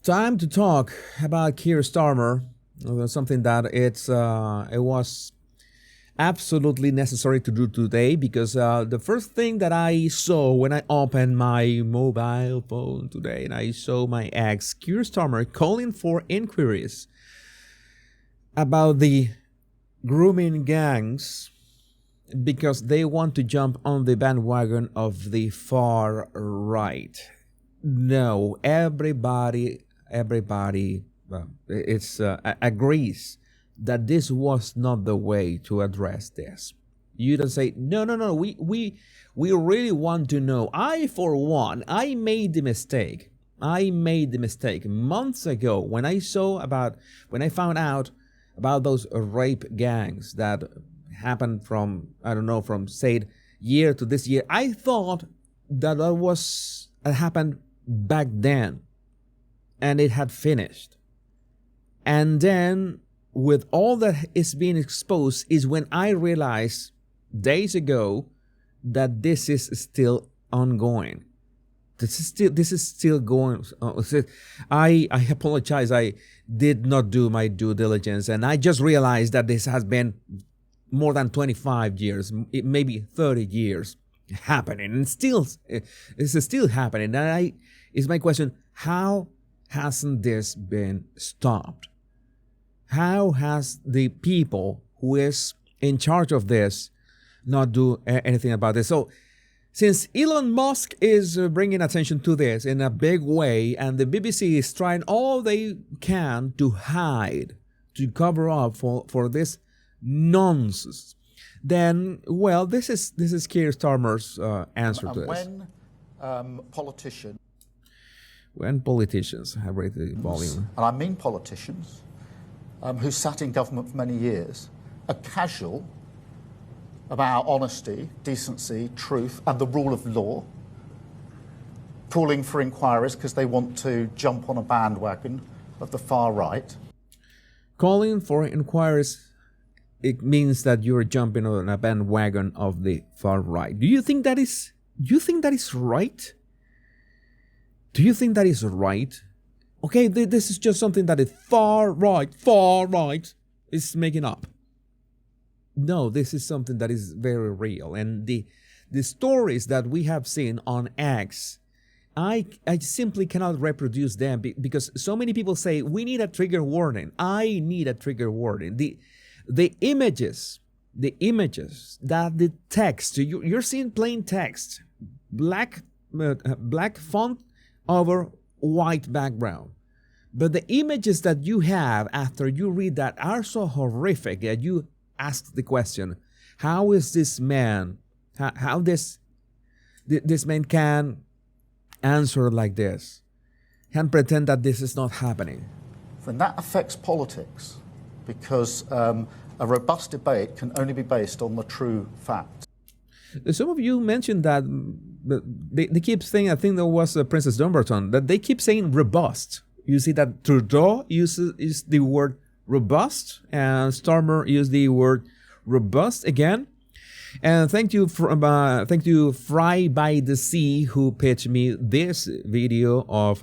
Time to talk about Keir Starmer. Something that it was absolutely necessary to do today because the first thing that I saw when I opened my mobile phone today and I saw my ex Keir Starmer calling for inquiries about the grooming gangs because they want to jump on the bandwagon of the far right. No, everybody agrees that this was not the way to address this. You don't say no. We really want to know. For one, I made the mistake. Months ago when I found out about those rape gangs that happened from say year to this year. I thought that it happened back then and it had finished. And then with all that is being exposed is when I realized days ago that this is still ongoing. This is still going. I apologize. I did not do my due diligence, and I just realized that this has been more than 25 years, maybe 30 years happening, and it's still happening. And is my question: how hasn't this been stopped? How has the people who is in charge of this not do anything about this? So since Elon Musk is bringing attention to this in a big way, and the BBC is trying all they can to hide, to cover up for this nonsense, then, well, this is Keir Starmer's answer to this. When politicians, I rate the volume. And I mean politicians who sat in government for many years are casual about honesty, decency, truth, and the rule of law, calling for inquiries because they want to jump on a bandwagon of the far right. Calling for inquiries, it means that you're jumping on a bandwagon of the far right. Do you think that is right? Do you think that is right? Okay, this is just something that is far right is making up. No, this is something that is very real. And the stories that we have seen on X, I simply cannot reproduce them because so many people say, we need a trigger warning. I need a trigger warning. The images, that the text, you're seeing plain text, black font over white background. But the images that you have after you read that are so horrific that you ask the question, how is this man, how this man can answer like this, can pretend that this is not happening? And that affects politics because a robust debate can only be based on the true facts. Some of you mentioned that they keep saying, I think there was Princess Dumbarton, that they keep saying robust. You see that Trudeau uses the word robust, and Starmer used the word robust again. And thank you Fry by the Sea, who pitched me this video of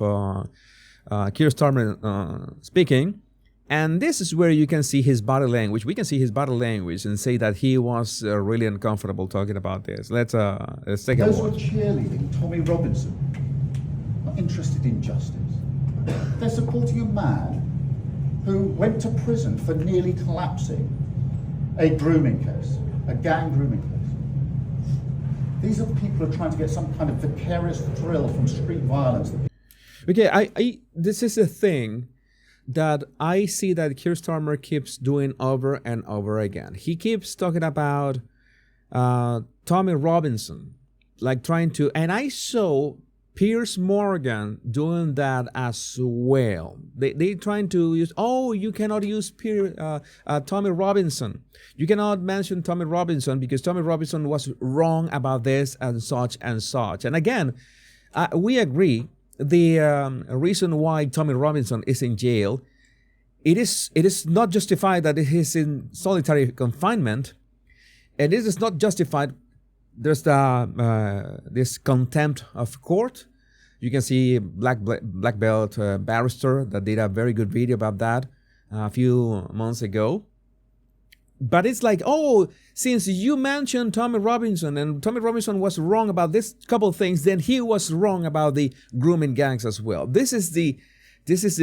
Keir Starmer speaking. And this is where you can see his body language. We can see his body language and say that he was really uncomfortable talking about this. Let's take a watch. Those who are cheerleading Tommy Robinson, not interested in justice. They're supporting a man who went to prison for nearly collapsing a grooming case, a gang grooming case. These are the people who are trying to get some kind of vicarious thrill from street violence. Okay, this is a thing that I see that Keir Starmer keeps doing over and over again. He keeps talking about Tommy Robinson, like trying to, and I saw Piers Morgan doing that as well. They trying to use, you cannot use Tommy Robinson. You cannot mention Tommy Robinson because Tommy Robinson was wrong about this and such and such. And again, we agree. The reason why Tommy Robinson is in jail, it is not justified that he is in solitary confinement, and it is not justified. There's this contempt of court. You can see black belt barrister that did a very good video about that a few months ago. But it's like, oh, since you mentioned Tommy Robinson and Tommy Robinson was wrong about this couple of things, then he was wrong about the grooming gangs as well. This is the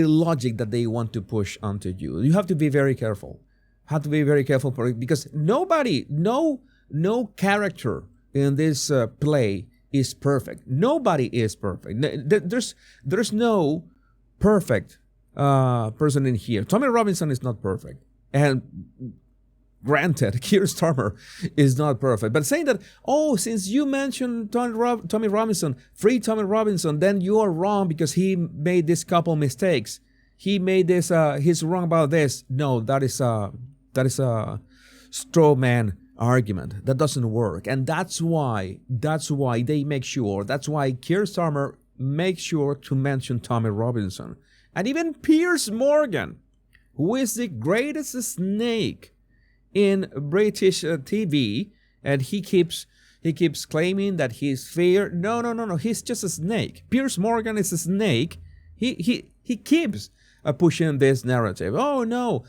logic that they want to push onto you. You have to be very careful. Have to be very careful for it, because nobody, no character in this play is perfect. Nobody is perfect. There's no perfect person in here. Tommy Robinson is not perfect, and granted, Keir Starmer is not perfect. But saying that, oh, since you mentioned Tommy Robinson, free Tommy Robinson, then you are wrong because he made this couple mistakes. He made this. He's wrong about this. No, that is a straw man argument. That doesn't work, and that's why they make sure. That's why Keir Starmer makes sure to mention Tommy Robinson, and even Piers Morgan, who is the greatest snake in British TV, and he keeps claiming that he's fair. No. He's just a snake. Piers Morgan is a snake. He keeps pushing this narrative. Oh no,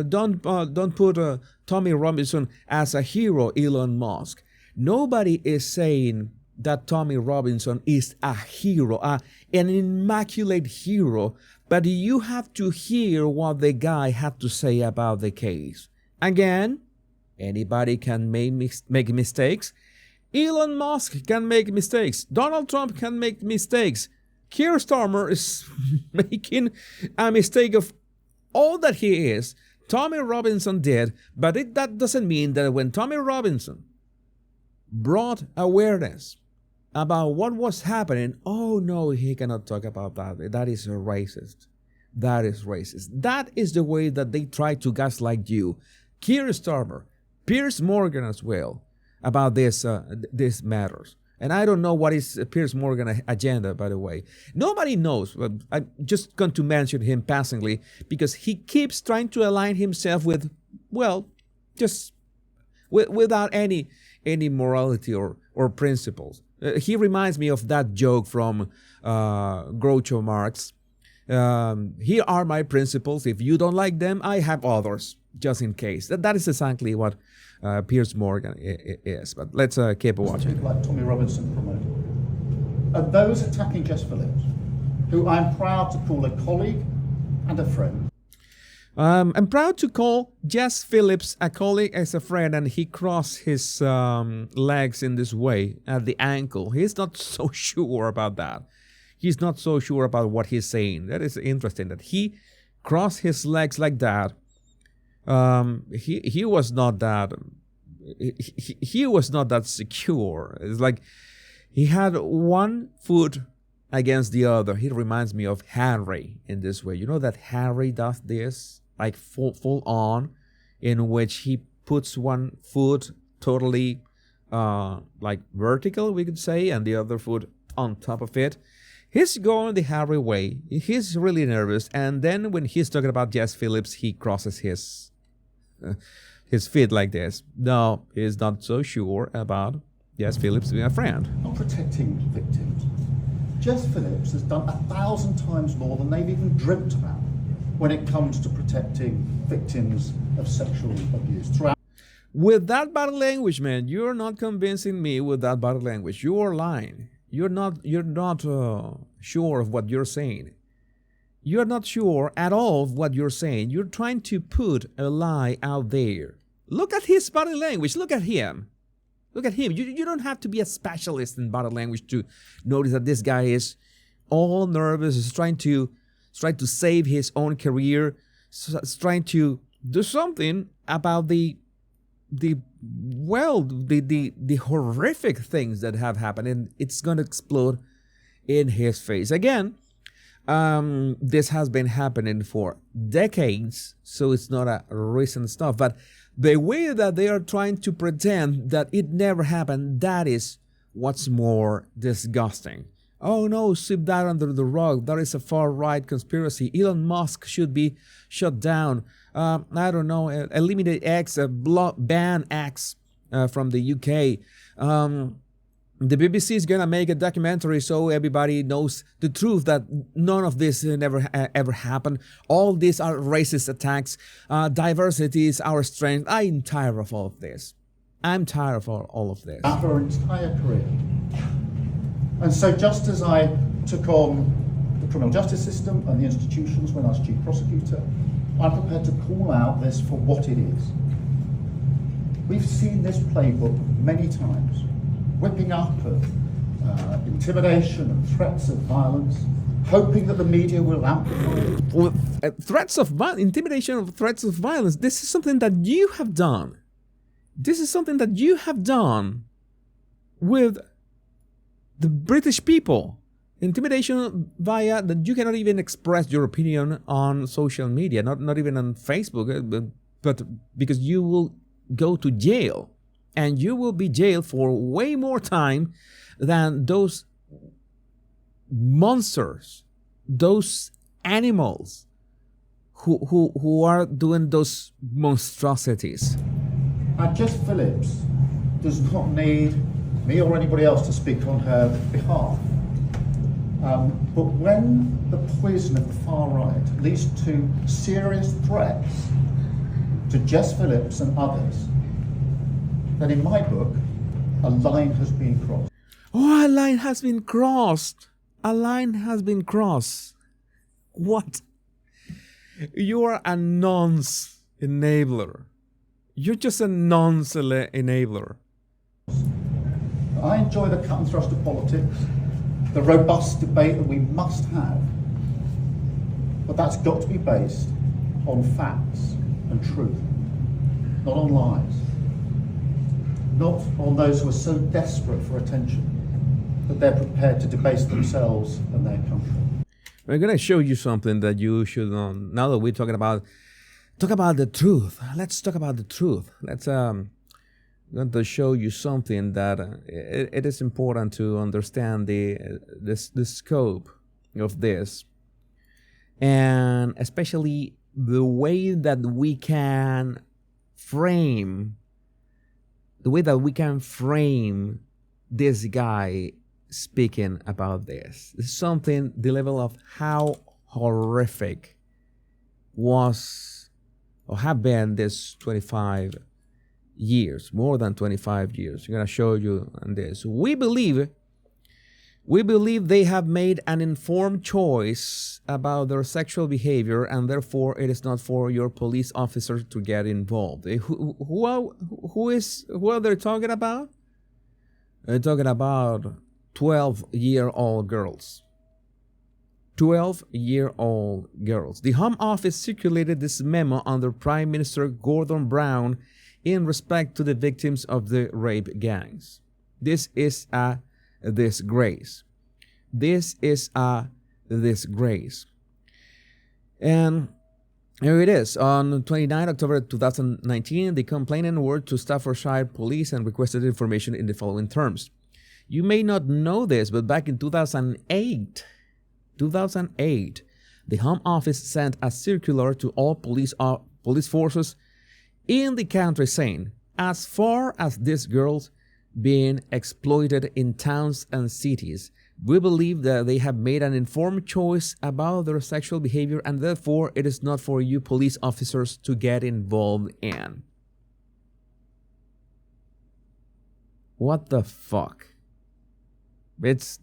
don't put Tommy Robinson as a hero, Elon Musk. Nobody is saying that Tommy Robinson is a hero, an immaculate hero, but you have to hear what the guy had to say about the case. Again, anybody can make mistakes. Elon Musk can make mistakes. Donald Trump can make mistakes. Keir Starmer is making a mistake of all that he is. Tommy Robinson did, but that doesn't mean that when Tommy Robinson brought awareness about what was happening, oh no, he cannot talk about that. That is racist. That is racist. That is the way that they try to gaslight you. Keir Starmer, Piers Morgan as well, about this matters. And I don't know what is Piers Morgan's agenda, by the way. Nobody knows. I'm just going to mention him passingly because he keeps trying to align himself with, well, just without any morality or principles. He reminds me of that joke from Groucho Marx. Here are my principles. If you don't like them, I have others, just in case. That is exactly what Piers Morgan is. But let's keep watching. People like Tommy Robinson promoted. And those attacking Jess Phillips, who I'm proud to call a colleague and a friend. I'm proud to call Jess Phillips a colleague as a friend, and he crossed his legs in this way at the ankle. He's not so sure about that. He's not so sure about what he's saying. That is interesting that he crossed his legs like that. He was not that. He was not that secure. It's like he had one foot against the other. He reminds me of Harry in this way. You know that Harry does this like full on, in which he puts one foot totally like vertical, we could say, and the other foot on top of it. He's going the Harry way. He's really nervous, and then when he's talking about Jess Phillips, he crosses his feet like this. No, he's not so sure about Jess Phillips being a friend. Not protecting victims. Jess Phillips has done 1,000 times more than they've even dreamt about when it comes to protecting victims of sexual abuse. With that body language, man, you're not convincing me with that body language. You are lying. You're not sure of what you're saying. You're not sure at all of what you're saying. You're trying to put a lie out there. Look at his body language. Look at him. Look at him. You don't have to be a specialist in body language to notice that this guy is all nervous. He's trying to save his own career. He's trying to do something about the horrific things that have happened, and it's going to explode in his face. Again, this has been happening for decades, so it's not a recent stuff. But the way that they are trying to pretend that it never happened, that is what's more disgusting. Oh no, sweep that under the rug. That is a far-right conspiracy. Elon Musk should be shut down. I don't know, eliminate X, ban X from the UK. The BBC is gonna make a documentary so everybody knows the truth, that none of this never ever happened. All these are racist attacks. Diversity is our strength. I'm tired of all of this. I'm tired of all of this. After her entire career. And so just as I took on the criminal justice system and the institutions when I was chief prosecutor, I'm prepared to call out this for what it is. We've seen this playbook many times, whipping up of intimidation and threats of violence, hoping that the media will amplify it. Well, threats of intimidation, of threats of violence, this is something that you have done. This is something that you have done with the British people. Intimidation via that you cannot even express your opinion on social media, not even on Facebook, but because you will go to jail, and you will be jailed for way more time than those monsters, those animals who are doing those monstrosities. Jess Phillips does not need me or anybody else to speak on her behalf. But when the poison of the far right leads to serious threats to Jess Phillips and others, then in my book, a line has been crossed. Oh, a line has been crossed. A line has been crossed. What? You are a nonce enabler. You're just a nonce enabler. I enjoy the cut and thrust of politics, the robust debate that we must have, but that's got to be based on facts and truth, not on lies, not on those who are so desperate for attention that they're prepared to debase themselves and their country. We're going to show you something that you should know. Now that we're talking about the truth, let's talk about the truth. I'm going to show you something that it is important to understand the scope of this, and especially the way that we can frame this guy speaking about this. It's something, the level of how horrific was or have been this 25 years, more than 25 years. I'm going to show you on this. We believe they have made an informed choice about their sexual behavior, and therefore it is not for your police officer to get involved. Who are they talking about? They're talking about 12-year-old girls. 12-year-old girls. The Home Office circulated this memo under Prime Minister Gordon Brown in respect to the victims of the rape gangs. This is a disgrace. This is a disgrace. And here it is. On 29 October 2019, the complainant wrote to Staffordshire Police and requested information in the following terms. You may not know this, but back in 2008, the Home Office sent a circular to all police forces in the country saying, as far as these girls being exploited in towns and cities, we believe that they have made an informed choice about their sexual behavior, and therefore it is not for you police officers to get involved in. What the fuck? It's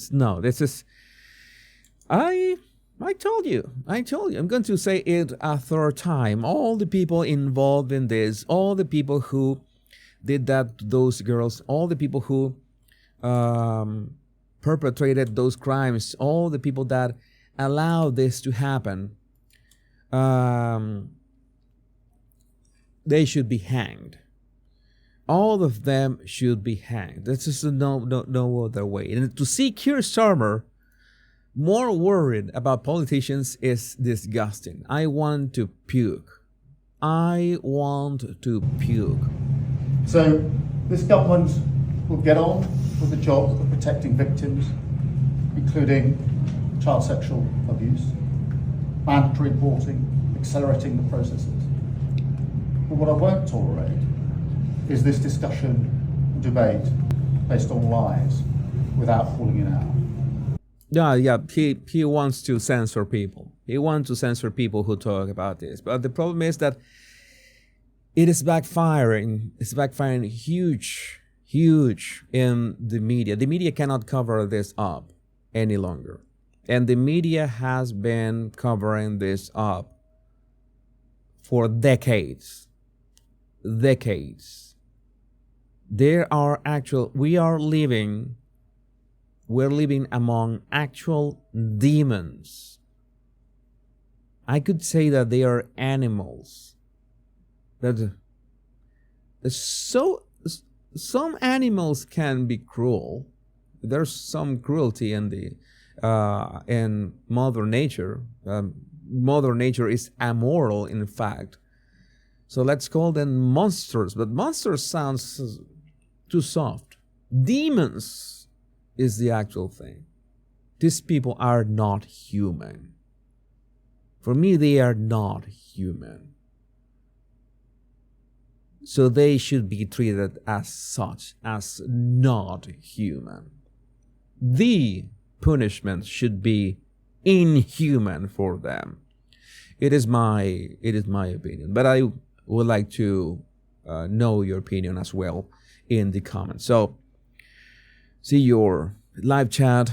no, this is, I told you, I'm going to say it a third time. All the people involved in this, all the people who did that to those girls, all the people who perpetrated those crimes, all the people that allowed this to happen, they should be hanged. All of them should be hanged. That's just no other way. And to see Keir Starmer more worried about politicians is disgusting. I want to puke. I want to puke. So this government will get on with the job of protecting victims, including child sexual abuse, mandatory reporting, accelerating the processes. But what I won't tolerate is this discussion and debate based on lies without calling it out. Yeah. He wants to censor people. He wants to censor people who talk about this. But the problem is that it is backfiring. It's backfiring huge in the media. The media cannot cover this up any longer. And the media has been covering this up for decades. We're living among actual demons. I could say that they are animals. That some animals can be cruel. There's some cruelty in in Mother Nature. Mother Nature is amoral, in fact. So let's call them monsters. But monsters sounds too soft. Demons is the actual thing. These people are not human. For me, they are not human. So they should be treated as such, as not human. The punishment should be inhuman for them. It is my opinion, but I would like to know your opinion as well in the comments. So see your live chat